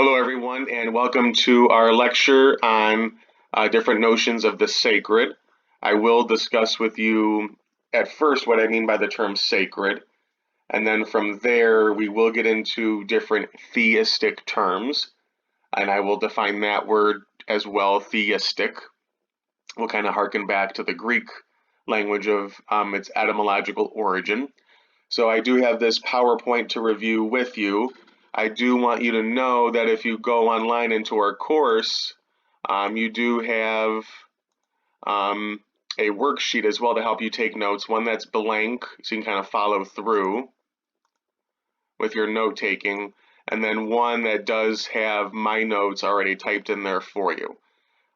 Hello, everyone, and welcome to our lecture on different notions of the sacred. I will discuss with you at first what I mean by the term sacred, and then from there we will get into different theistic terms, and I will define that word as well, theistic. We'll kind of harken back to the Greek language of its etymological origin. So I do have this PowerPoint to review with you. I do want you to know that if you go online into our course, you do have a worksheet as well to help you take notes, one that's blank so you can kind of follow through with your note taking, and then one that does have my notes already typed in there for you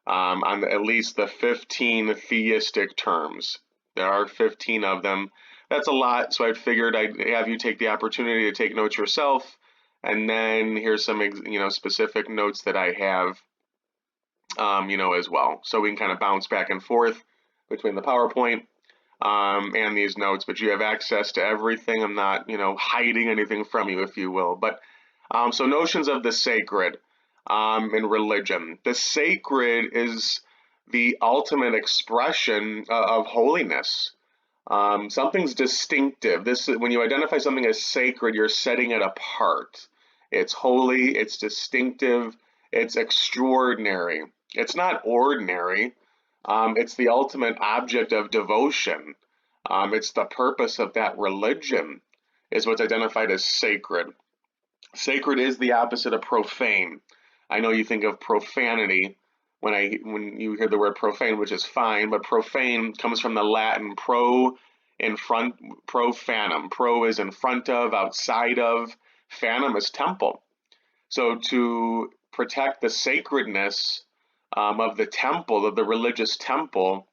on at least the 15 theistic terms. There are 15 of them. That's a lot, so I figured I'd have you take the opportunity to take notes yourself, and then here's some specific notes that I have as well. So we can kind of bounce back and forth between the PowerPoint and these notes, but you have access to everything. I'm not hiding anything from you, if you will. But so notions of the sacred in religion. The sacred is the ultimate expression of holiness. Something's distinctive. When you identify something as sacred, you're setting it apart. It's holy, it's distinctive, it's extraordinary. It's not ordinary. It's the ultimate object of devotion. It's the purpose of that religion, is what's identified as sacred. Sacred is the opposite of profane. I know you think of profanity when you hear the word profane, which is fine, but profane comes from the Latin profanum. Pro is in front of, outside of. Fanum is temple. So to protect the sacredness of the temple, of the religious temple,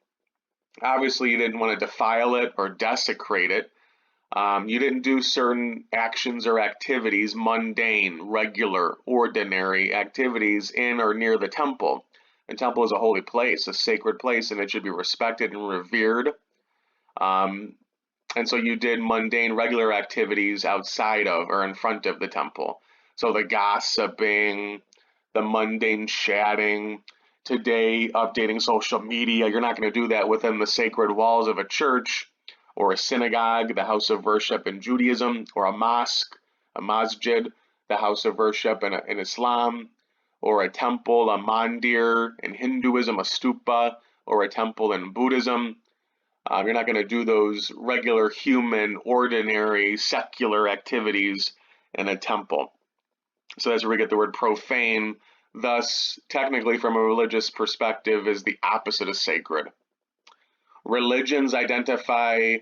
obviously you didn't want to defile it or desecrate it. You didn't do certain actions or activities, mundane, regular, ordinary activities in or near the temple. The temple is a holy place, a sacred place, and it should be respected and revered. And so you did mundane, regular activities outside of or in front of the temple. So the gossiping, the mundane chatting, today updating social media, you're not going to do that within the sacred walls of a church or a synagogue, the house of worship in Judaism, or a mosque, a masjid, the house of worship in Islam, or a temple, a mandir in Hinduism, a stupa, or a temple in Buddhism. You're not going to do those regular human, ordinary, secular activities in a temple. So that's where we get the word profane. Thus, technically, from a religious perspective, is the opposite of sacred. Religions identify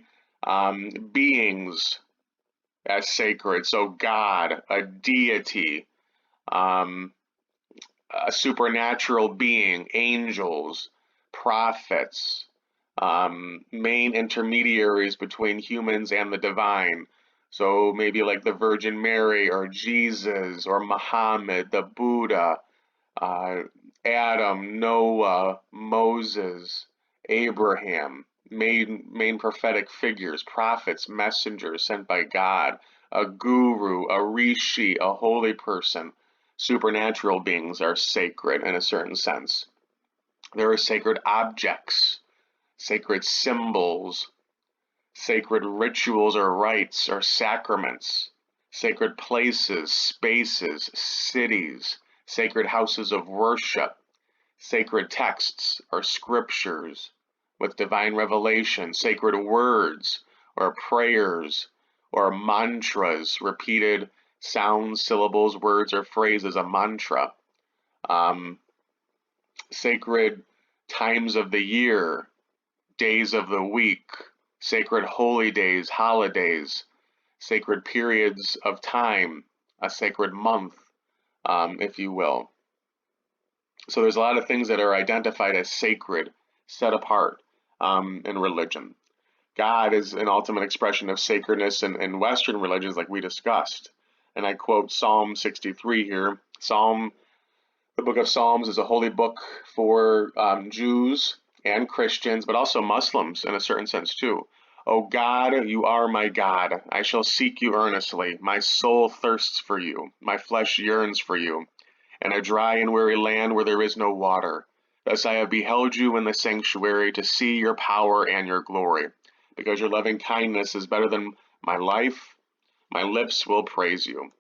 beings as sacred. So God, a deity, a supernatural being, angels, prophets, main intermediaries between humans and the divine. So maybe like the Virgin Mary or Jesus or Muhammad, the Buddha, Adam, Noah, Moses, Abraham, main prophetic figures, prophets, messengers sent by God, a guru, a rishi, a holy person. Supernatural beings are sacred in a certain sense. There are sacred objects, sacred symbols, sacred rituals or rites or sacraments, sacred places, spaces, cities, sacred houses of worship, sacred texts or scriptures with divine revelation, sacred words or prayers or mantras, repeated sounds, syllables, words, or phrases, a mantra. Sacred times of the year, days of the week, sacred holy days, holidays, sacred periods of time, a sacred month, if you will. So there's a lot of things that are identified as sacred, set apart in religion. God is an ultimate expression of sacredness in Western religions, like we discussed. And I quote Psalm 63 here. The book of Psalms is a holy book for Jews and Christians, but also Muslims in a certain sense too. O God, you are my God. I shall seek you earnestly. My soul thirsts for you. My flesh yearns for you. and a dry and weary land where there is no water. Thus I have beheld you in the sanctuary to see your power and your glory. Because your loving kindness is better than my life, my lips will praise you.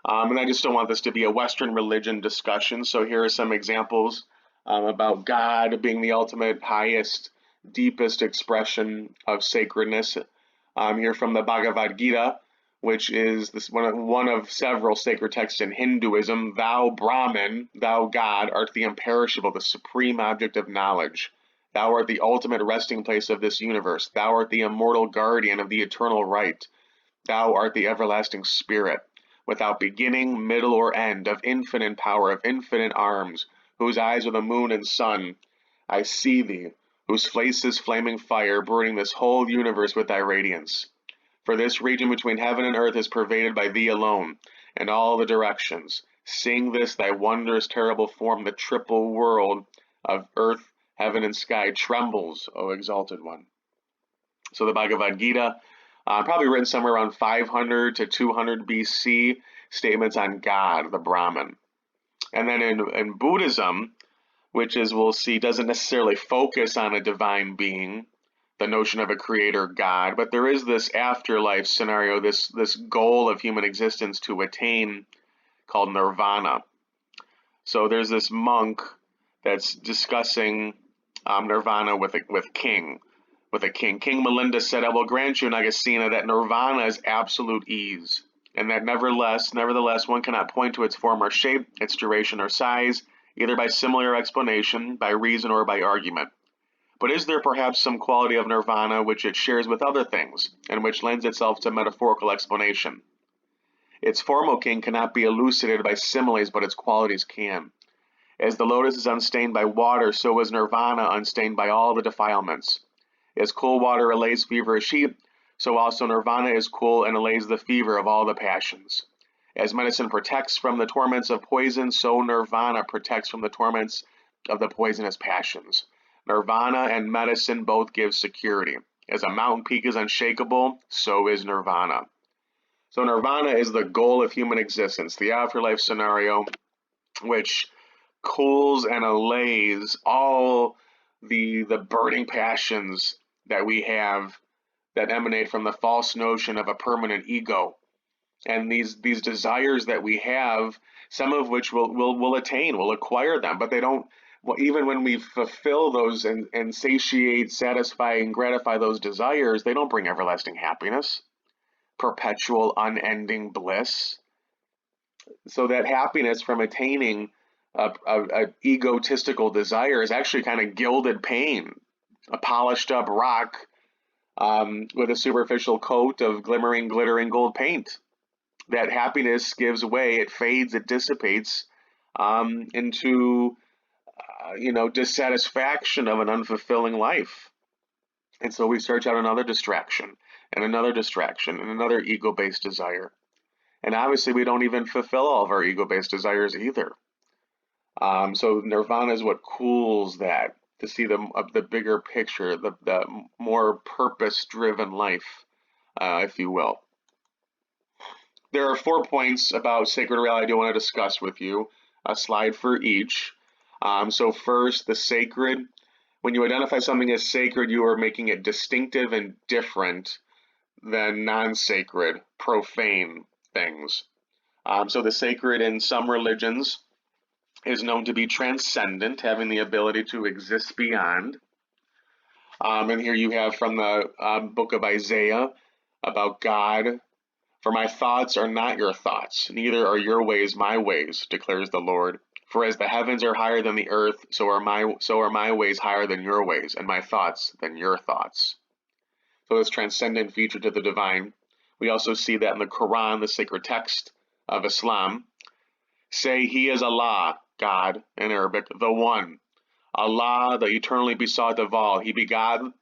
And I just don't want this to be a Western religion discussion, so here are some examples about God being the ultimate, highest, deepest expression of sacredness. Here from the Bhagavad Gita, which is one of several sacred texts in Hinduism. Thou Brahman, thou God, art the imperishable, the supreme object of knowledge. Thou art the ultimate resting place of this universe. Thou art the immortal guardian of the eternal right. Thou art the everlasting spirit, without beginning, middle, or end, of infinite power, of infinite arms, whose eyes are the moon and sun. I see thee, whose face is flaming fire, burning this whole universe with thy radiance. For this region between heaven and earth is pervaded by thee alone, in all the directions. Seeing this, thy wondrous, terrible form, the triple world of earth, heaven, and sky trembles, O exalted one. So the Bhagavad Gita, probably written somewhere around 500 to 200 BC, statements on God, the Brahman. And then in Buddhism, which, as we'll see, doesn't necessarily focus on a divine being, the notion of a creator God, but there is this afterlife scenario, this goal of human existence to attain, called nirvana. So there's this monk that's discussing nirvana with a king. King Melinda said, I will grant you, Nagasena, that nirvana is absolute ease, and that nevertheless, one cannot point to its form or shape, its duration or size, either by similar explanation, by reason, or by argument. But is there perhaps some quality of nirvana which it shares with other things, and which lends itself to metaphorical explanation? Its form, O king, cannot be elucidated by similes, but its qualities can. As the lotus is unstained by water, so is nirvana unstained by all the defilements. As cool water allays feverish heat, so also nirvana is cool and allays the fever of all the passions. As medicine protects from the torments of poison, so nirvana protects from the torments of the poisonous passions. Nirvana and medicine both give security. As a mountain peak is unshakable, so is nirvana. So nirvana is the goal of human existence, the afterlife scenario, which cools and allays all the burning passions that we have that emanate from the false notion of a permanent ego. And these desires that we have, some of which we'll attain, we'll acquire them, but they don't. Well, even when we fulfill those and satiate, satisfy, and gratify those desires, they don't bring everlasting happiness, perpetual, unending bliss. So that happiness from attaining a egotistical desire is actually kind of gilded pain, a polished up rock with a superficial coat of glimmering, glittering gold paint. That happiness gives way, it fades, it dissipates into dissatisfaction of an unfulfilling life. And so we search out another distraction and another distraction and another ego-based desire. And obviously we don't even fulfill all of our ego-based desires either. So nirvana is what cools that, to see the bigger picture, the more purpose-driven life, if you will. There are 4 points about sacred reality I do want to discuss with you, a slide for each. So first, the sacred. When you identify something as sacred, you are making it distinctive and different than non-sacred, profane things. So the sacred in some religions is known to be transcendent, having the ability to exist beyond. And here you have from the book of Isaiah about God. For my thoughts are not your thoughts, neither are your ways my ways, declares the Lord. For as the heavens are higher than the earth, so are my ways higher than your ways, and my thoughts than your thoughts. So this transcendent feature to the divine. We also see that in the Quran, the sacred text of Islam. Say, He is Allah, God, in Arabic, the One. Allah, the eternally besought of all. He begot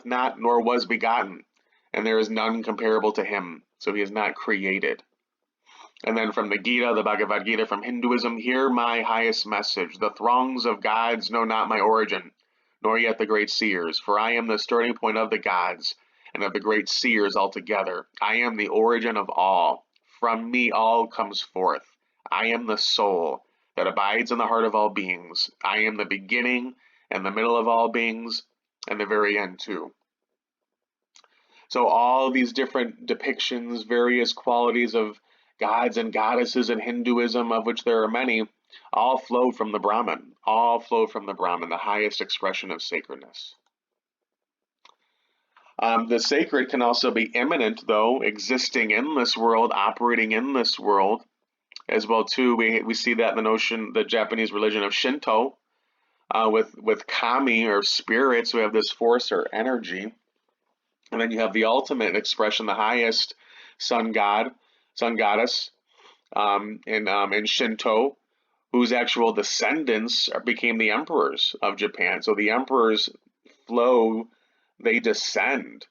not, nor was begotten, and there is none comparable to Him. So He is not created. And then from the Gita, the Bhagavad Gita from Hinduism, hear my highest message. The throngs of gods know not my origin, nor yet the great seers. For I am the starting point of the gods, and of the great seers altogether. I am the origin of all. From me all comes forth. I am the soul that abides in the heart of all beings. I am the beginning and the middle of all beings, and the very end too. So all these different depictions, various qualities of gods and goddesses in Hinduism, of which there are many, all flow from the Brahman. All flow from the Brahman, the highest expression of sacredness. The sacred can also be immanent, though, existing in this world, operating in this world as well too. We see that in the notion, the Japanese religion of Shinto, with kami or spirits who have this force or energy, and then you have the ultimate expression, the highest sun god, sun goddess, in Shinto, whose actual descendants became the emperors of Japan. So the emperors flow, they descend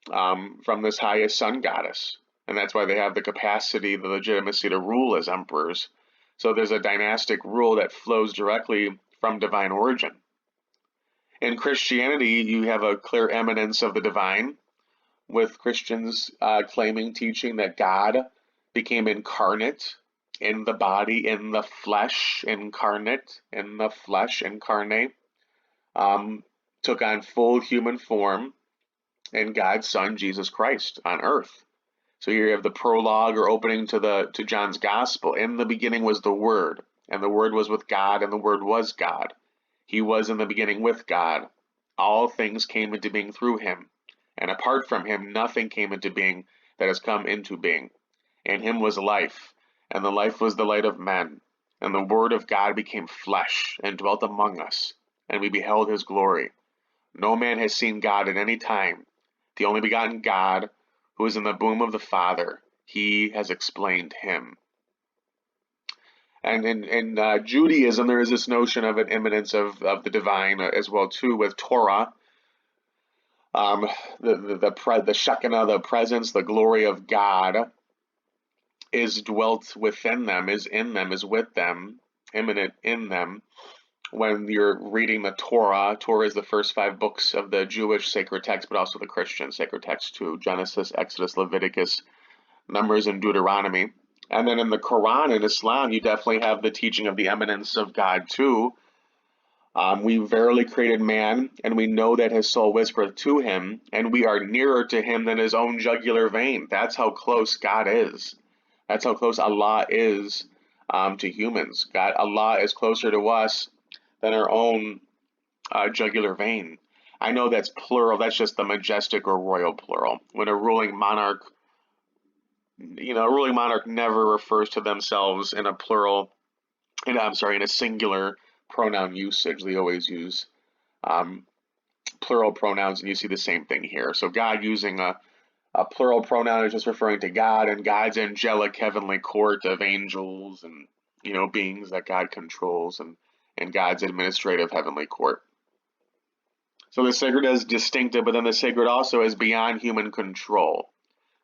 from this highest sun goddess. And that's why they have the capacity, the legitimacy to rule as emperors. So there's a dynastic rule that flows directly from divine origin. In Christianity, you have a clear eminence of the divine, with Christians claiming, teaching that God became incarnate in the body, in the flesh, incarnate, in the flesh, incarnate, took on full human form in God's Son, Jesus Christ, on earth. So here you have the prologue or opening to John's Gospel. In the beginning was the Word, and the Word was with God, and the Word was God. He was in the beginning with God. All things came into being through him, and apart from him nothing came into being that has come into being. In him was life, and the life was the light of men. And the Word of God became flesh, and dwelt among us, and we beheld his glory. No man has seen God at any time. The only begotten God, who is in the womb of the Father, he has explained him. And in Judaism, there is this notion of an immanence of the divine as well too, with Torah, the Shekinah, the presence, the glory of God is dwelt within them, is in them, is with them, immanent in them. When you're reading the Torah, Torah is the first 5 books of the Jewish sacred text, but also the Christian sacred text too: Genesis, Exodus, Leviticus, Numbers, and Deuteronomy. And then in the Quran in Islam, you definitely have the teaching of the eminence of God too. We verily created man, and we know that his soul whispereth to him, and we are nearer to him than his own jugular vein. That's how close God is. That's how close Allah is to humans. Allah is closer to us than our own jugular vein. I know that's plural. That's just the majestic or royal plural. When a ruling monarch, a ruling monarch never refers to themselves in a plural, in a singular pronoun usage. They always use plural pronouns, and you see the same thing here. So God using a plural pronoun is just referring to God and God's angelic heavenly court of angels and beings that God controls, and God's administrative heavenly court. So the sacred is distinctive, but then the sacred also is beyond human control.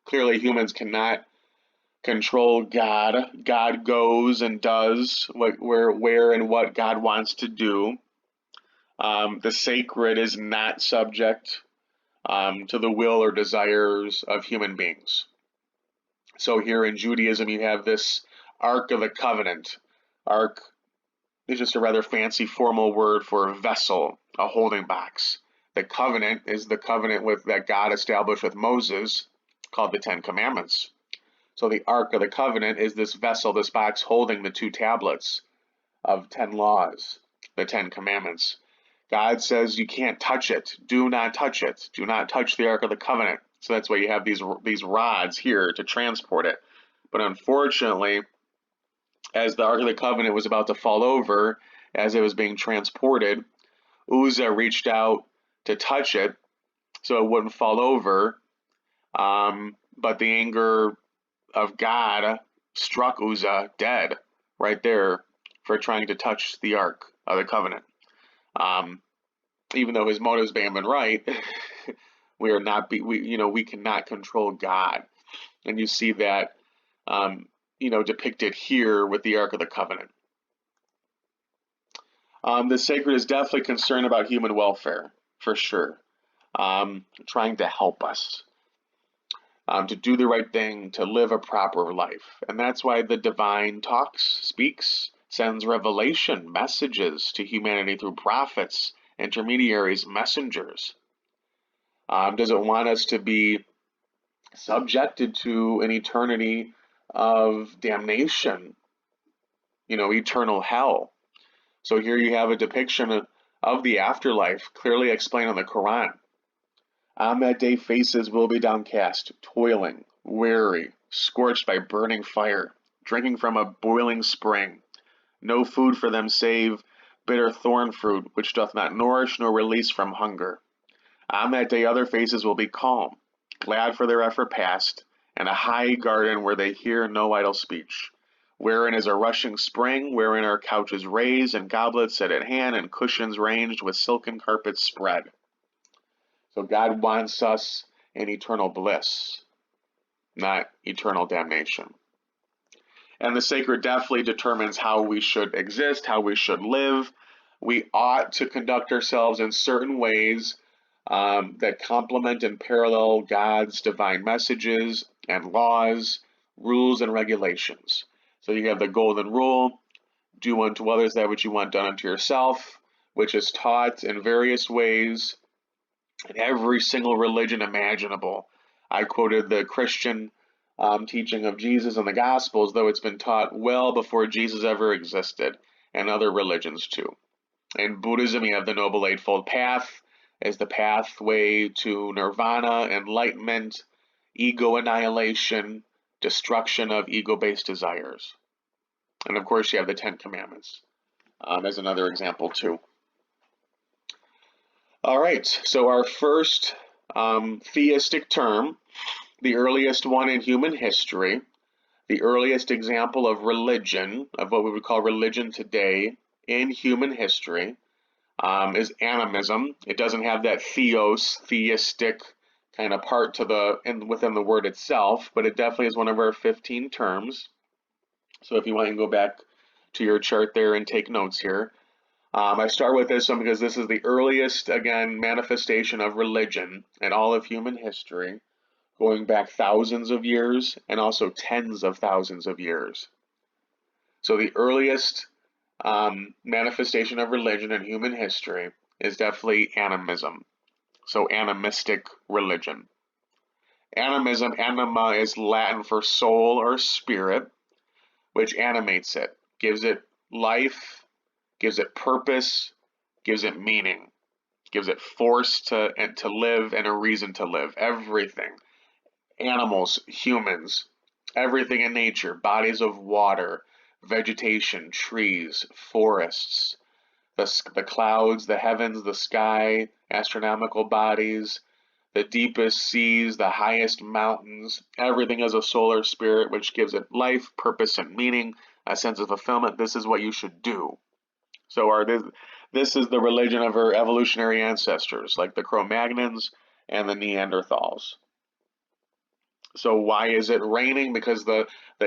Clearly, humans cannot control God. God goes and does where and what God wants to do. The sacred is not subject to the will or desires of human beings. So here in Judaism, you have this Ark of the Covenant. Ark is just a rather fancy formal word for a vessel, a holding box. The covenant is the covenant that God established with Moses, called the 10 Commandments. So the Ark of the Covenant is this vessel, this box holding the 2 tablets of 10 laws, the 10 Commandments. God says you can't touch it. Do not touch it. Do not touch the Ark of the Covenant. So that's why you have these rods here to transport it. But unfortunately, as the Ark of the Covenant was about to fall over, as it was being transported, Uzzah reached out to touch it so it wouldn't fall over. But the anger of God struck Uzzah dead right there for trying to touch the Ark of the Covenant. Even though his motives may have been right, we cannot control God, and you see that depicted here with the Ark of the Covenant. The sacred is definitely concerned about human welfare, for sure, trying to help us. to do the right thing, to live a proper life. And that's why the divine talks, speaks, sends revelation, messages to humanity through prophets, intermediaries, messengers. Does it want us to be subjected to an eternity of damnation, eternal hell? So here you have a depiction of the afterlife clearly explained in the Quran. On that day faces will be downcast, toiling, weary, scorched by burning fire, drinking from a boiling spring. No food for them save bitter thorn fruit, which doth not nourish nor release from hunger. On that day other faces will be calm, glad for their effort past, and a high garden where they hear no idle speech, wherein is a rushing spring, wherein are couches raised, and goblets set at hand, and cushions ranged with silken carpets spread. So God wants us in eternal bliss, not eternal damnation. And the sacred definitely determines how we should exist, how we should live. We ought to conduct ourselves in certain ways that complement and parallel God's divine messages and laws, rules, and regulations. So you have the golden rule, do unto others that which you want done unto yourself, which is taught in various ways in every single religion imaginable. I quoted the Christian teaching of Jesus in the Gospels, though it's been taught well before Jesus ever existed, and other religions too. In Buddhism, you have the Noble Eightfold Path as the pathway to nirvana, enlightenment, ego annihilation, destruction of ego-based desires. And of course, you have the Ten Commandments as another example too. All right, so our first theistic term, the earliest one in human history, the earliest example of religion, of what we would call religion today in human history, is animism. It doesn't have that theistic kind of part to within the word itself, but it definitely is one of our 15 terms. So if you want to go back to your chart there and take notes here. I start with this one because this is the earliest, again, manifestation of religion in all of human history, going back thousands of years and also tens of thousands of years. So the earliest manifestation of religion in human history is definitely animism. So animistic religion. Animism, anima is Latin for soul or spirit, which animates it, gives it life, gives it purpose, gives it meaning, gives it force to live and a reason to live. Everything, animals, humans, everything in nature, bodies of water, vegetation, trees, forests, the clouds, the heavens, the sky, astronomical bodies, the deepest seas, the highest mountains, everything has a solar spirit which gives it life, purpose, and meaning, a sense of fulfillment. This is what you should do. So this is the religion of our evolutionary ancestors, like the Cro-Magnons and the Neanderthals. So why is it raining? Because the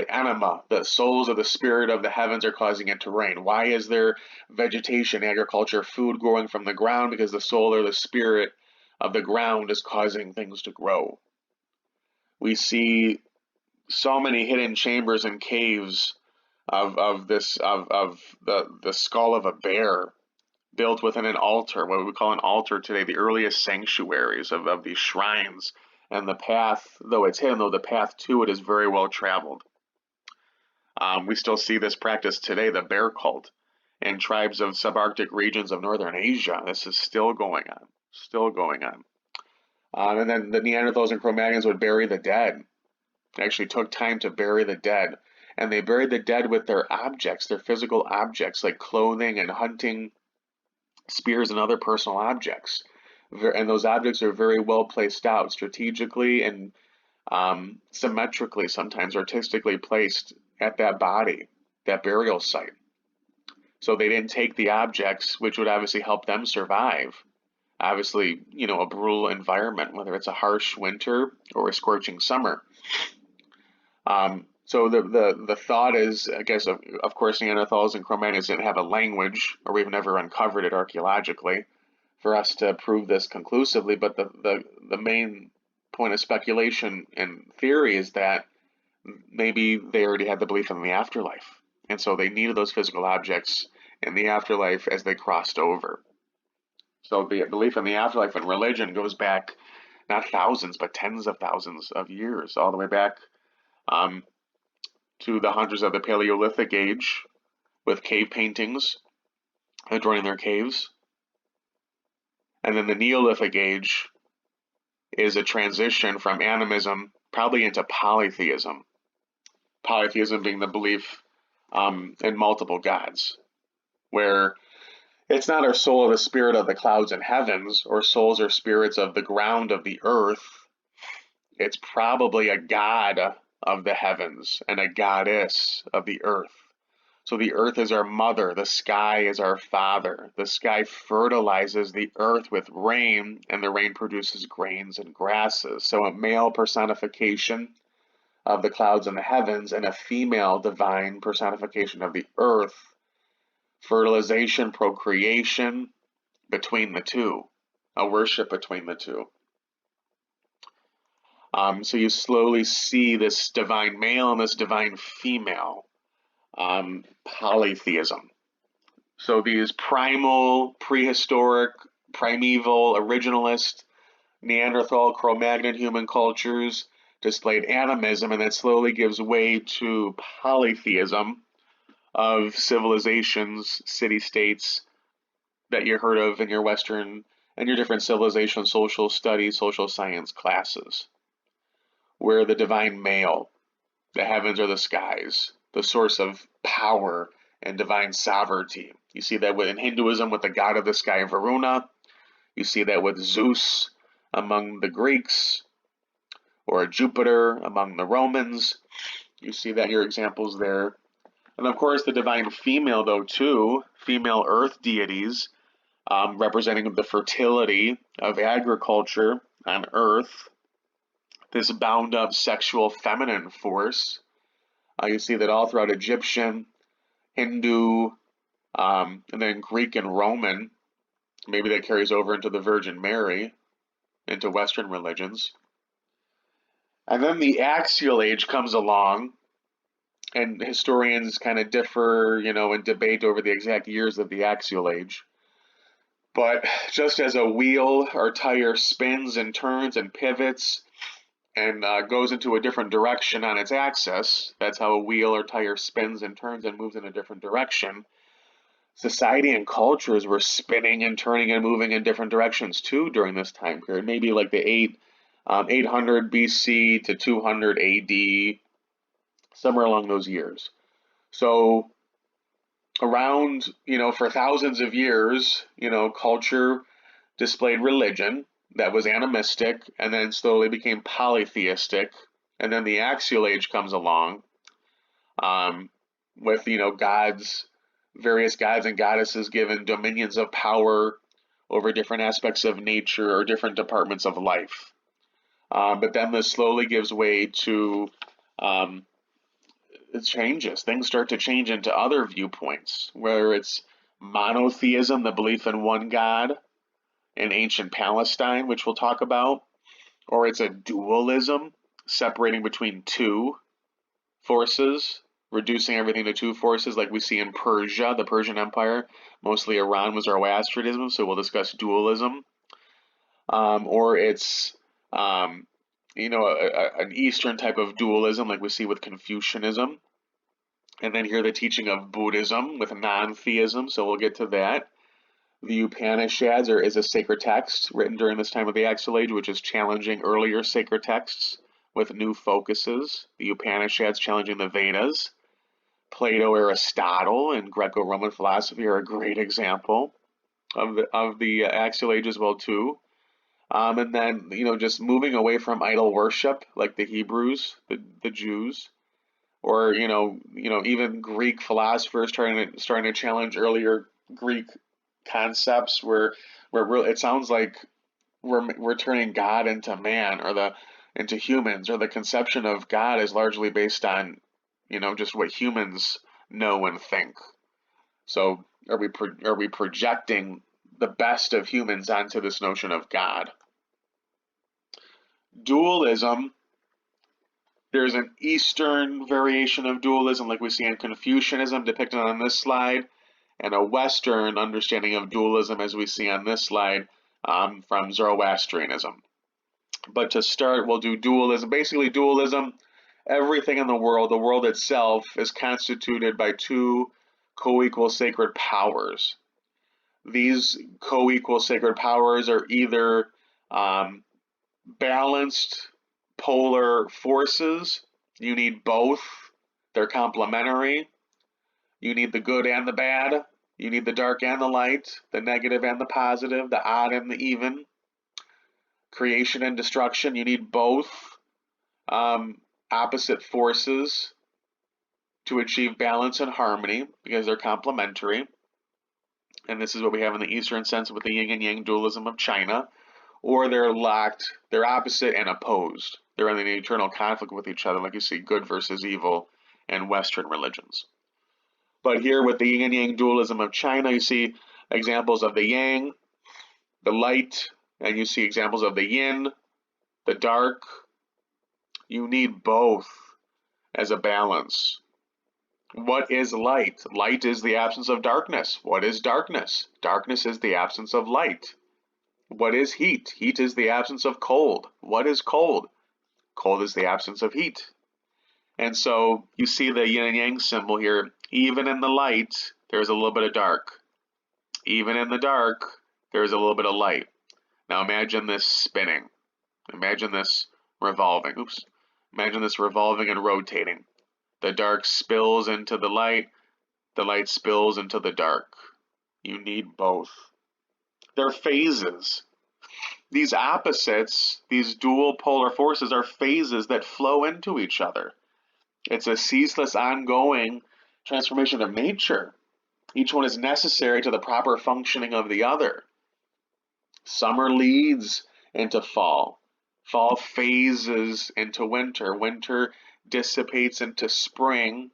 anima, the souls of the spirit of the heavens are causing it to rain. Why is there vegetation, agriculture, food growing from the ground? Because the soul or the spirit of the ground is causing things to grow. We see so many hidden chambers and caves of the skull of a bear built within an altar, what we would call an altar today, the earliest sanctuaries of these shrines. And the path, though it's hidden, though the path to it is very well traveled. We still see this practice today, the bear cult, in tribes of subarctic regions of northern Asia. This is still going on, still going on. And then the Neanderthals and Cro-Magnons would bury the dead. They actually took time to bury the dead. And they buried the dead with their objects, their physical objects, like clothing and hunting, spears and other personal objects. And those objects are very well placed out strategically and symmetrically, sometimes artistically placed at that body, that burial site. So they didn't take the objects, which would obviously help them survive. Obviously, a brutal environment, whether it's a harsh winter or a scorching summer. So the thought is, I guess, of course, Neanderthals and Cro-Magnons didn't have a language, or we've never uncovered it archaeologically for us to prove this conclusively, but the main point of speculation and theory is that maybe they already had the belief in the afterlife, and so they needed those physical objects in the afterlife as they crossed over. So the belief in the afterlife and religion goes back not thousands, but tens of thousands of years, all the way back um, to the hunters of the Paleolithic age with cave paintings adorning their caves. And then the Neolithic age is a transition from animism probably into polytheism. Polytheism being the belief in multiple gods, where it's not our soul or the spirit of the clouds and heavens, or souls or spirits of the ground of the earth. It's probably a god of the heavens and a goddess of the earth. So the earth is our mother, the sky is our father. The sky fertilizes the earth with rain, and the rain produces grains and grasses. So a male personification of the clouds and the heavens, and a female divine personification of the earth. Fertilization, procreation between the two, a worship between the two. So you slowly see this divine male and this divine female polytheism. So these primal, prehistoric, primeval, originalist, Neanderthal, Cro-Magnon human cultures displayed animism, and that slowly gives way to polytheism of civilizations, city-states that you heard of in your Western and your different civilization, social studies, social science classes, where the divine male, the heavens or the skies, the source of power and divine sovereignty. You see that in Hinduism with the god of the sky, Varuna. You see that with Zeus among the Greeks, or Jupiter among the Romans. You see that in your examples there. And of course, the divine female, though, too, female earth deities, representing the fertility of agriculture on earth, this bound up sexual feminine force. You see that all throughout Egyptian, Hindu, and then Greek and Roman. Maybe that carries over into the Virgin Mary, into Western religions. And then the axial age comes along, and historians kind of differ, and debate over the exact years of the axial age. But just as a wheel or tire spins and turns and pivots and goes into a different direction on its axis, that's how a wheel or tire spins and turns and moves in a different direction. Society and cultures were spinning and turning and moving in different directions too during this time period, maybe like the 800 BC to 200 AD, somewhere along those years. So around, for thousands of years, culture displayed religion that was animistic and then slowly became polytheistic. And then the axial age comes along with, various gods and goddesses given dominions of power over different aspects of nature or different departments of life. But then this slowly gives way to it changes. Things start to change into other viewpoints, whether it's monotheism, the belief in one God in ancient Palestine, which we'll talk about, or it's a dualism, separating between two forces, reducing everything to two forces, like we see in Persia, the Persian Empire. Mostly Iran was Zoroastrianism, so we'll discuss dualism. Or it's an Eastern type of dualism, like we see with Confucianism. And then here the teaching of Buddhism with non-theism, so we'll get to that. The Upanishads is a sacred text written during this time of the Axial Age, which is challenging earlier sacred texts with new focuses. The Upanishads challenging the Vedas. Plato, Aristotle, and Greco-Roman philosophy are a great example of the Axial Age as well too. And then just moving away from idol worship, like the Hebrews, the Jews, or even Greek philosophers starting to challenge earlier Greek concepts, where really it sounds like we're turning God into man, or into humans, or the conception of God is largely based on just what humans know and think. So are we projecting the best of humans onto this notion of God? Dualism, there's an Eastern variation of dualism like we see in Confucianism depicted on this slide, and a Western understanding of dualism as we see on this slide from Zoroastrianism. But to start, we'll do dualism. Basically, dualism, everything in the world itself, is constituted by two co-equal sacred powers. These co-equal sacred powers are either balanced polar forces. You need both. They're complementary. You need the good and the bad. You need the dark and the light, the negative and the positive, the odd and the even. Creation and destruction, you need both opposite forces to achieve balance and harmony because they're complementary. And this is what we have in the Eastern sense with the yin and yang dualism of China. Or they're locked, they're opposite and opposed. They're in an eternal conflict with each other, like you see good versus evil in Western religions. But here with the yin and yang dualism of China, you see examples of the yang, the light, and you see examples of the yin, the dark. You need both as a balance. What is light? Light is the absence of darkness. What is darkness? Darkness is the absence of light. What is heat? Heat is the absence of cold. What is cold? Cold is the absence of heat. And so you see the yin and yang symbol here. Even in the light, there's a little bit of dark. Even in the dark, there's a little bit of light. Now imagine this spinning. Imagine this revolving. Oops. Imagine this revolving and rotating. The dark spills into the light spills into the dark. You need both. They're phases. These opposites, these dual polar forces, are phases that flow into each other. It's a ceaseless, ongoing transformation of nature. Each one is necessary to the proper functioning of the other. Summer leads into fall. Fall phases into winter. Winter dissipates into spring.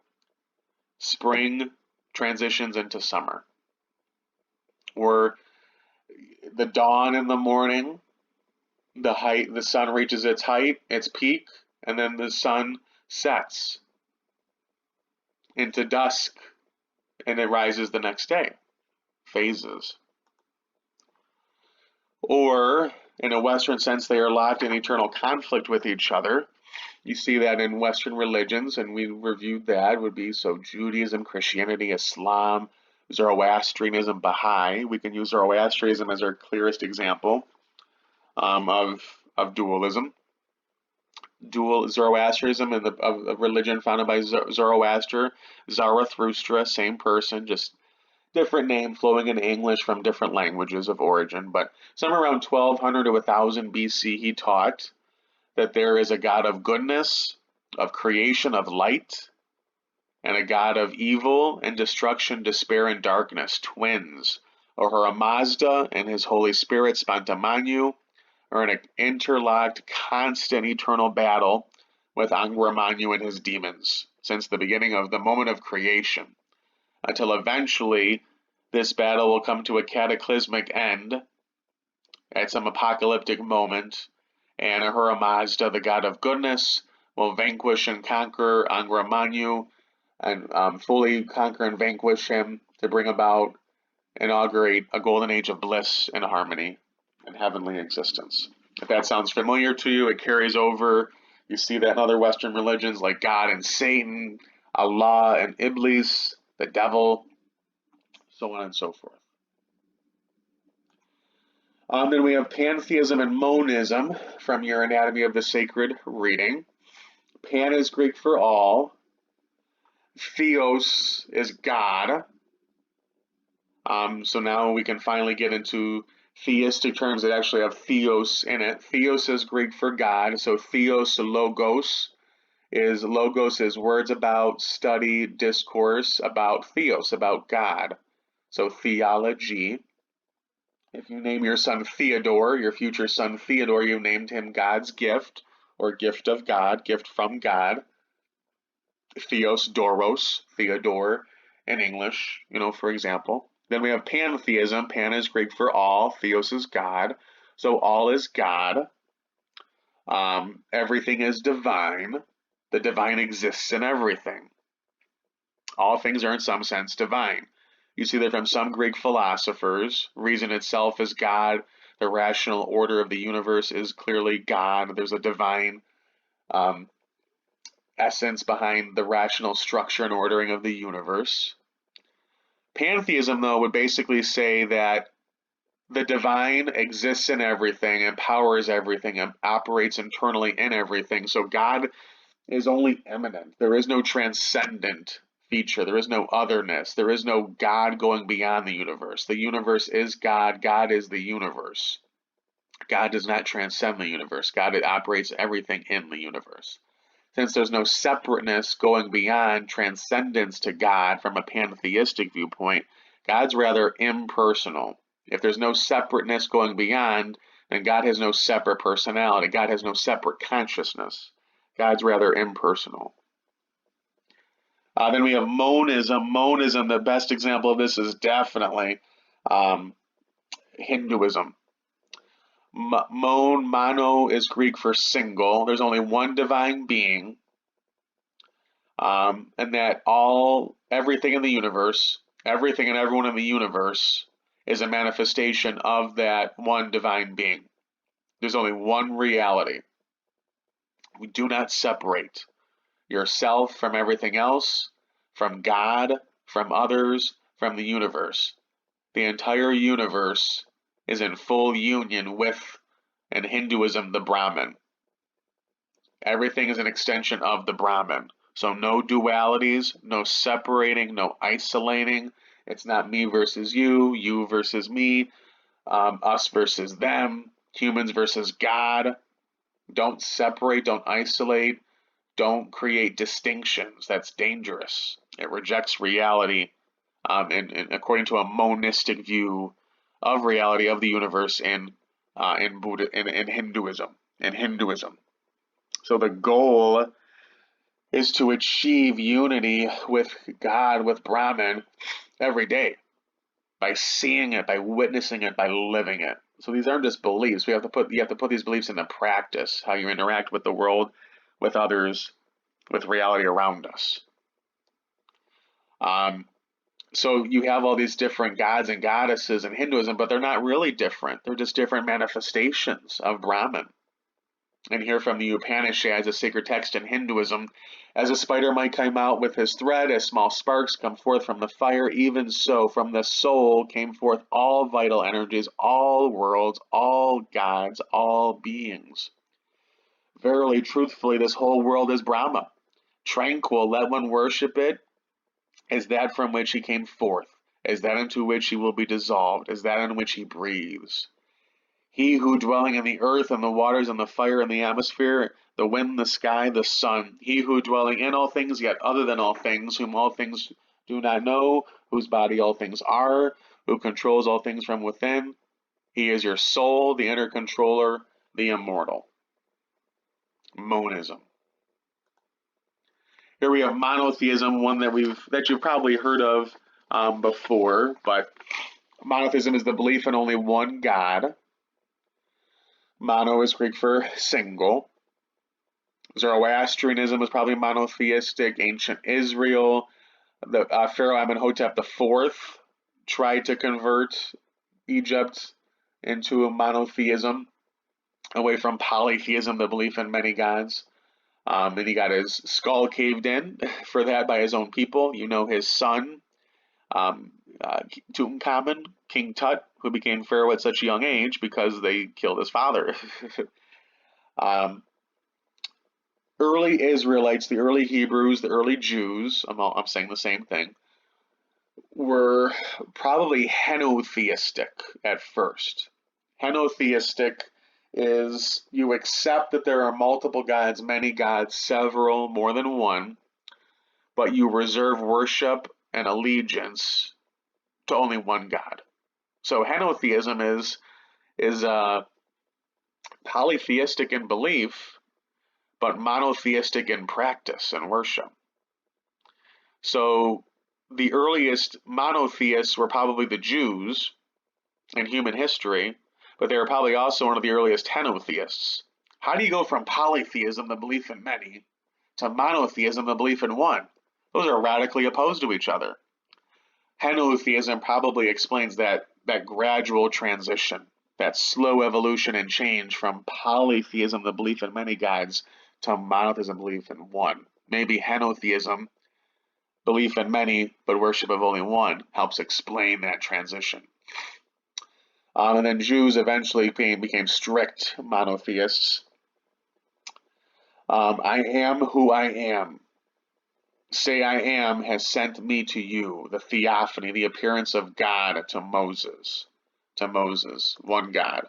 Spring transitions into summer. Or the dawn in the morning, the sun reaches its height, its peak, and then the sun sets into dusk, and it rises the next day. Phases. Or, in a Western sense, they are locked in eternal conflict with each other. You see that in Western religions, and we reviewed that, would be so Judaism, Christianity, Islam, Zoroastrianism, Baha'i. We can use Zoroastrianism as our clearest example of dualism. Zoroastrianism and a religion founded by Zoroaster, Zarathustra, same person, just different name flowing in English from different languages of origin. But somewhere around 1200 to 1000 BC, he taught that there is a God of goodness, of creation, of light, and a God of evil and destruction, despair, and darkness, twins. Ahura Mazda and his Holy Spirit, Spantamanu, are in an interlocked, constant, eternal battle with Angra Mainyu and his demons since the beginning of the moment of creation, until eventually this battle will come to a cataclysmic end at some apocalyptic moment, and Ahura Mazda, the God of goodness, will vanquish and conquer Angra Mainyu and fully conquer and vanquish him to bring about, inaugurate a golden age of bliss and harmony and heavenly existence. If that sounds familiar to you, it carries over. You see that in other Western religions like God and Satan, Allah and Iblis, the devil, so on and so forth. Then we have pantheism and monism from your Anatomy of the Sacred reading. Pan is Greek for all. Theos is God. So now we can finally get into theistic terms that actually have theos in it. Theos is Greek for God. So theos, logos is words about, study, discourse about theos, about God. So theology. If you name your son Theodore, your future son Theodore, you named him God's gift, or gift of God, gift from God. Theos, Doros, Theodore in English, for example. Then we have pantheism. Pan is Greek for all. Theos is God. So all is God. Everything is divine. The divine exists in everything. All things are in some sense divine. You see that from some Greek philosophers. Reason itself is God. The rational order of the universe is clearly God. There's a divine um, essence behind the rational structure and ordering of the universe. Pantheism, though, would basically say that the divine exists in everything, empowers everything, and operates internally in everything. So God is only immanent. There is no transcendent feature. There is no otherness. There is no God going beyond the universe. The universe is God. God is the universe. God does not transcend the universe. God operates everything in the universe. Since there's no separateness going beyond transcendence to God from a pantheistic viewpoint, God's rather impersonal. If there's no separateness going beyond, then God has no separate personality. God has no separate consciousness. God's rather impersonal. Then we have monism. Monism, the best example of this is definitely Hinduism. Mono is Greek for single. There's only one divine being, and that everything in the universe, everything and everyone in the universe is a manifestation of that one divine being. There's only one reality. We do not separate yourself from everything else, from God, from others, from the universe. The entire universe is in full union with, in Hinduism, the Brahman. Everything is an extension of the Brahman. So no dualities, no separating, no isolating. It's not me versus you, you versus me, us versus them, humans versus God. Don't separate, don't isolate, don't create distinctions. That's dangerous. It rejects reality, and according to a monistic view of reality of the universe in Buddha, in Hinduism. In Hinduism. So the goal is to achieve unity with God, with Brahman, every day by seeing it, by witnessing it, by living it. So these aren't just beliefs. You have to put these beliefs into practice, how you interact with the world, with others, with reality around us. So you have all these different gods and goddesses in Hinduism, but they're not really different. They're just different manifestations of Brahman. And here from the Upanishads, a sacred text in Hinduism, as a spider might come out with his thread, as small sparks come forth from the fire, even so from the soul came forth all vital energies, all worlds, all gods, all beings. Verily, truthfully, this whole world is Brahma. Tranquil, let one worship it, is that from which he came forth, is that into which he will be dissolved, is that in which he breathes. He who dwelling in the earth and the waters and the fire and the atmosphere, the wind, the sky, the sun, he who dwelling in all things, yet other than all things, whom all things do not know, whose body all things are, who controls all things from within, he is your soul, the inner controller, the immortal. Monism. Here we have monotheism, one that you've probably heard of before, but monotheism is the belief in only one God. Mono is Greek for single. Zoroastrianism was probably monotheistic. Ancient Israel, the Pharaoh Amenhotep IV tried to convert Egypt into a monotheism, away from polytheism, the belief in many gods. And he got his skull caved in for that by his own people. You know his son, Tutankhamun, King Tut, who became pharaoh at such a young age because they killed his father. Early Israelites, the early Hebrews, the early Jews, I'm saying the same thing, were probably henotheistic at first. Henotheistic is you accept that there are multiple gods, many gods, several, more than one, but you reserve worship and allegiance to only one God. So henotheism is polytheistic in belief, but monotheistic in practice and worship. So the earliest monotheists were probably the Jews in human history, but they were probably also one of the earliest henotheists. How do you go from polytheism, the belief in many, to monotheism, the belief in one? Those are radically opposed to each other. Henotheism probably explains that gradual transition, that slow evolution and change from polytheism, the belief in many gods, to monotheism, belief in one. Maybe henotheism, belief in many but worship of only one, helps explain that transition. And then Jews eventually became strict monotheists. I am who I am. Say I am has sent me to you, the theophany, the appearance of God to Moses. To Moses, one God.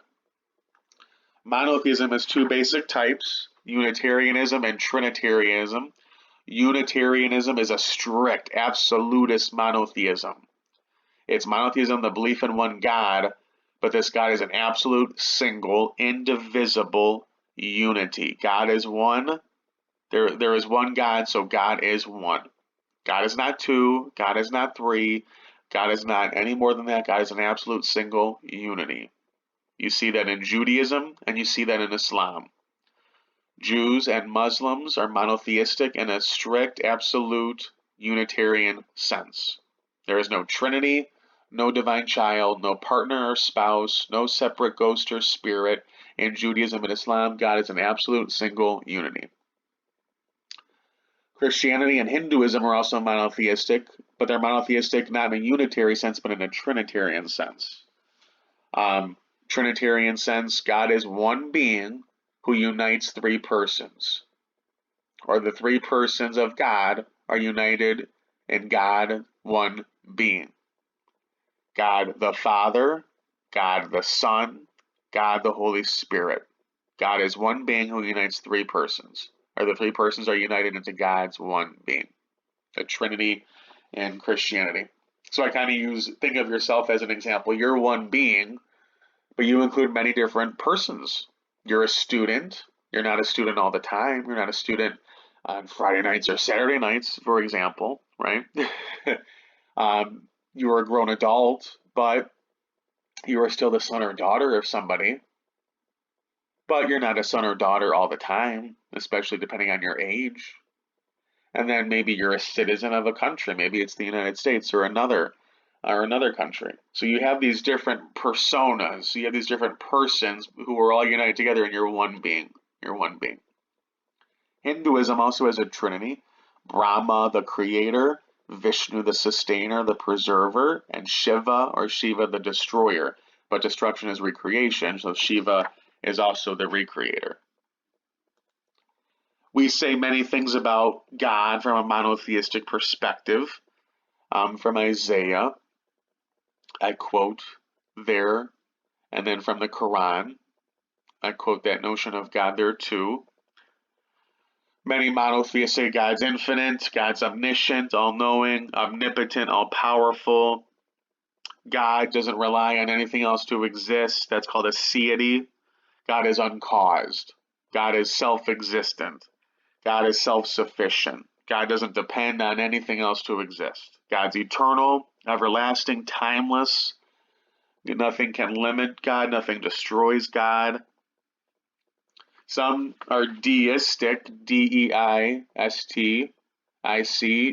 Monotheism has two basic types, Unitarianism and Trinitarianism. Unitarianism is a strict, absolutist monotheism. It's monotheism, the belief in one God, but this God is an absolute, single, indivisible unity. God is one. There is one God, so God is one. God is not two. God is not three. God is not any more than that. God is an absolute, single unity. You see that in Judaism, and you see that in Islam. Jews and Muslims are monotheistic in a strict, absolute, Unitarian sense. There is no Trinity, no divine child, no partner or spouse, no separate ghost or spirit. In Judaism and Islam, God is an absolute, single unity. Christianity and Hinduism are also monotheistic, but they're monotheistic not in a unitary sense, but in a Trinitarian sense. Trinitarian sense, God is one being who unites three persons, or the three persons of God are united in God, one being. God the Father, God the Son, God the Holy Spirit. God is one being who unites three persons, or the three persons are united into God's one being. The Trinity in Christianity. So I kind of think of yourself as an example. You're one being, but you include many different persons. You're a student. You're not a student all the time. You're not a student on Friday nights or Saturday nights, for example, right? You're a grown adult, but you are still the son or daughter of somebody. But you're not a son or daughter all the time, especially depending on your age. And then maybe you're a citizen of a country. Maybe it's the United States or another country. So you have these different personas. You have these different persons who are all united together, and you're one being. You're one being. Hinduism also has a trinity: Brahma, the creator; Vishnu, the sustainer, the preserver; and Shiva or Shiva, the destroyer. But destruction is recreation, so Shiva is also the recreator. We say many things about God from a monotheistic perspective. From Isaiah, I quote there, and then from the Quran, I quote that notion of God there too. Many monotheists say God's infinite, God's omniscient, all-knowing, omnipotent, all-powerful. God doesn't rely on anything else to exist. That's called aseity. God is uncaused. God is self-existent. God is self-sufficient. God doesn't depend on anything else to exist. God's eternal, everlasting, timeless. Nothing can limit God. Nothing destroys God. Some are deistic, D-E-I-S-T-I-C.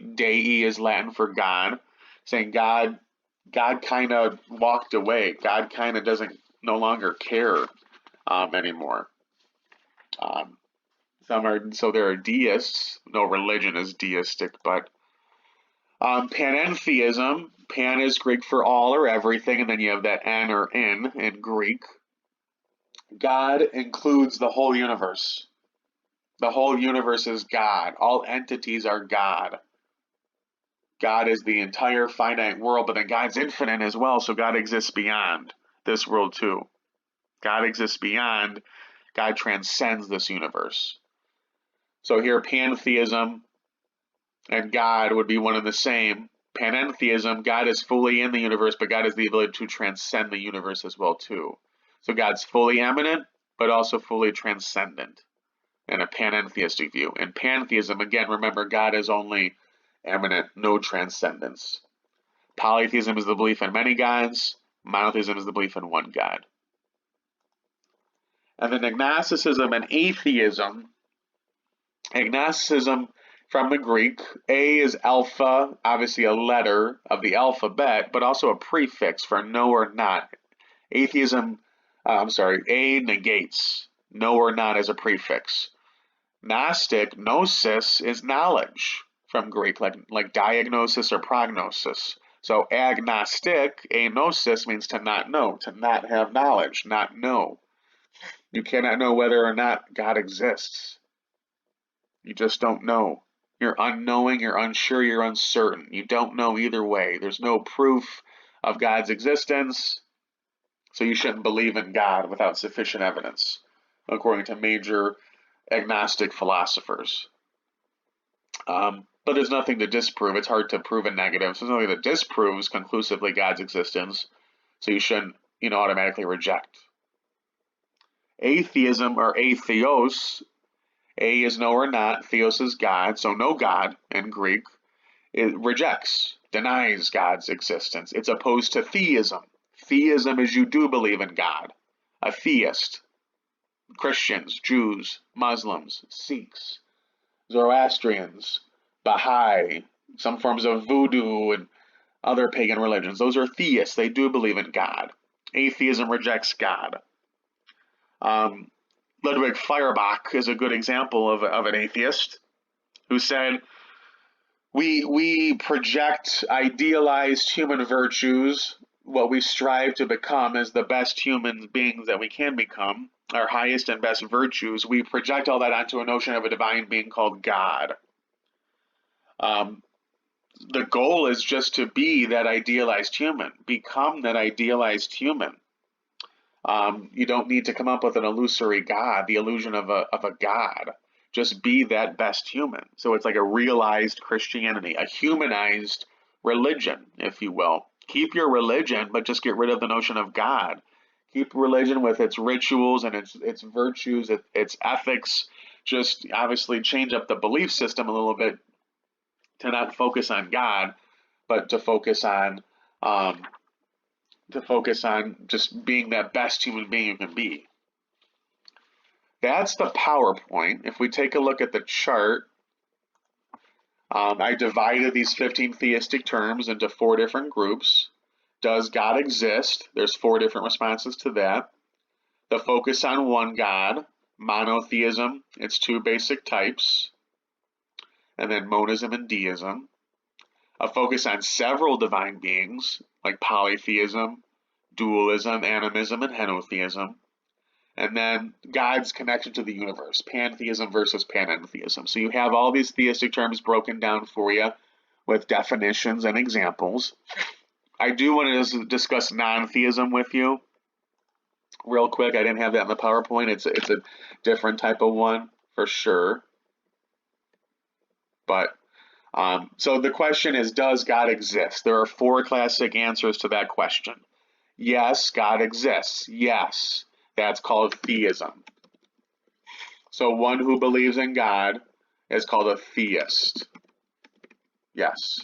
Dei is Latin for God, saying God kind of walked away. God kind of doesn't no longer care anymore. There are deists. No religion is deistic, but panentheism. Pan is Greek for all or everything, and then you have that en or in Greek. God includes the whole universe. The whole universe is God. All entities are God. God is the entire finite world, but then God's infinite as well, so God exists beyond this world too. God exists beyond. God transcends this universe. So here, pantheism and God would be one and the same. Panentheism, God is fully in the universe, but God has the ability to transcend the universe as well too. So God's fully immanent, but also fully transcendent in a panentheistic view. In pantheism, again, remember, God is only immanent, no transcendence. Polytheism is the belief in many gods. Monotheism is the belief in one God. And then agnosticism and atheism. Agnosticism from the Greek, A is alpha, obviously a letter of the alphabet, but also a prefix for no or not. Atheism, A negates. No or not as a prefix. Gnostic, gnosis, is knowledge from Greek, like diagnosis or prognosis. So agnostic, agnosis, means to not know, to not have knowledge, not know. You cannot know whether or not God exists. You just don't know. You're unknowing, you're unsure, you're uncertain. You don't know either way. There's no proof of God's existence, so you shouldn't believe in God without sufficient evidence, according to major agnostic philosophers. But there's nothing to disprove. It's hard to prove a negative. So there's nothing that disproves conclusively God's existence, so you shouldn't, automatically reject. Atheism or atheos, A is no or not, theos is God, so no God in Greek. It rejects, denies God's existence. It's opposed to theism. Theism is you do believe in God. A theist. Christians, Jews, Muslims, Sikhs, Zoroastrians, Baha'i, some forms of voodoo and other pagan religions. Those are theists. They do believe in God. Atheism rejects God. Ludwig Feuerbach is a good example of an atheist who said, we project idealized human virtues, what we strive to become as the best human beings that we can become, our highest and best virtues. We project all that onto a notion of a divine being called God. The goal is just to be that idealized human, become that idealized human. You don't need to come up with an illusory God, the illusion of a God. Just be that best human. So it's like a realized Christianity, a humanized religion, if you will. Keep your religion, but just get rid of the notion of God. Keep religion with its rituals and its virtues, its ethics. Just obviously change up the belief system a little bit to not focus on God, but to focus on just being that best human being you can be. That's the PowerPoint. If we take a look at the chart, I divided these 15 theistic terms into 4 different groups. Does God exist? There's 4 different responses to that. The focus on one God, monotheism, its 2 basic types, and then monism and deism. A focus on several divine beings, like polytheism, dualism, animism, and henotheism. And then God's connection to the universe, pantheism versus panentheism. So you have all these theistic terms broken down for you with definitions and examples. I do want to discuss non-theism with you real quick. I didn't have that in the PowerPoint. It's a different type of one for sure. But so the question is, does God exist? There are 4 classic answers to that question. Yes, God exists. Yes. That's called theism. So one who believes in God is called a theist. Yes.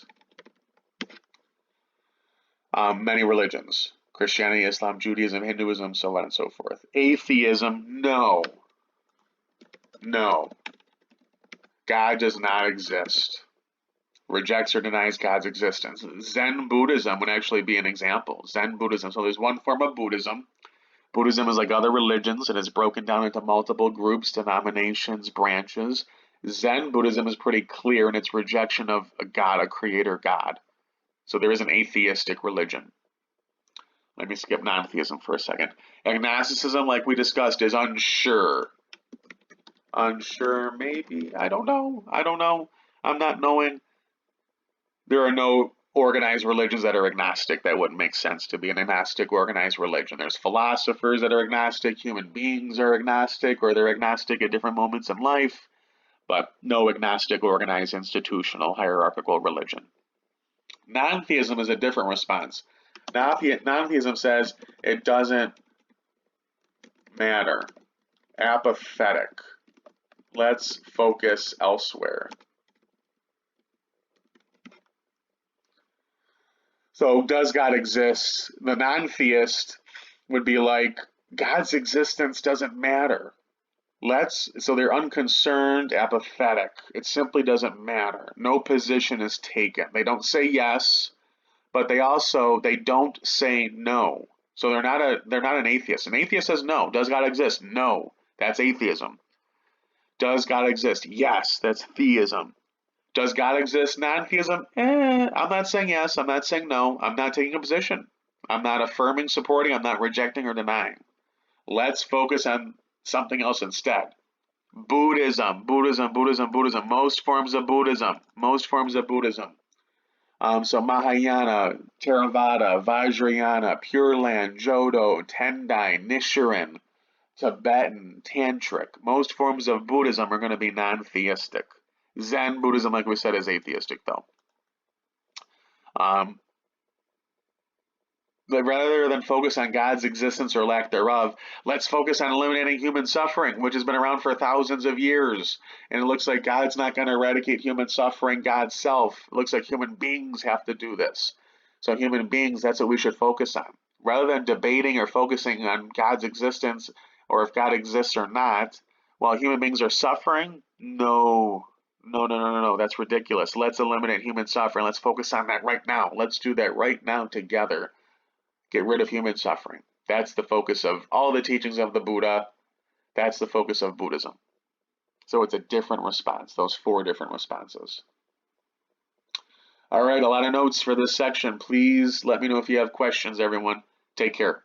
Many religions, Christianity, Islam, Judaism, Hinduism, so on and so forth. Atheism, no. No. God does not exist. Rejects or denies God's existence. Zen Buddhism would actually be an example. Zen Buddhism. So there's one form of Buddhism. Buddhism is like other religions. It is broken down into multiple groups, denominations, branches. Zen Buddhism is pretty clear in its rejection of a God, a creator God. So there is an atheistic religion. Let me skip non-theism for a second. Agnosticism, like we discussed, is unsure. Unsure, maybe. I don't know. I'm not knowing. There are no organized religions that are agnostic. That wouldn't make sense to be an agnostic organized religion. There's philosophers that are agnostic, human beings are agnostic, or they're agnostic at different moments in life, but no agnostic organized institutional hierarchical religion. Non-theism is a different response. Non-theism says it doesn't matter. Apathetic. Let's focus elsewhere. So does God exist? The non-theist would be like, God's existence doesn't matter. So they're unconcerned, apathetic. It simply doesn't matter. No position is taken. They don't say yes, but they don't say no. So they're not an atheist. An atheist says no. Does God exist? No. That's atheism. Does God exist? Yes, that's theism. Does God exist? Non-theism? I'm not saying yes. I'm not saying no. I'm not taking a position. I'm not affirming, supporting. I'm not rejecting or denying. Let's focus on something else instead. Buddhism, Buddhism, Buddhism, Buddhism. Most forms of Buddhism. Most forms of Buddhism. So Mahayana, Theravada, Vajrayana, Pure Land, Jodo, Tendai, Nichiren, Tibetan, Tantric. Most forms of Buddhism are going to be non-theistic. Zen Buddhism, like we said, is atheistic, though. But rather than focus on God's existence or lack thereof, let's focus on eliminating human suffering, which has been around for thousands of years. And it looks like God's not going to eradicate human suffering, God's self. It looks like human beings have to do this. So human beings, that's what we should focus on. Rather than debating or focusing on God's existence or if God exists or not, while human beings are suffering, no. No. That's ridiculous. Let's eliminate human suffering. Let's focus on that right now. Let's do that right now together. Get rid of human suffering. That's the focus of all the teachings of the Buddha. That's the focus of Buddhism. So it's a different response, those 4 different responses. All right, a lot of notes for this section. Please let me know if you have questions, everyone. Take care.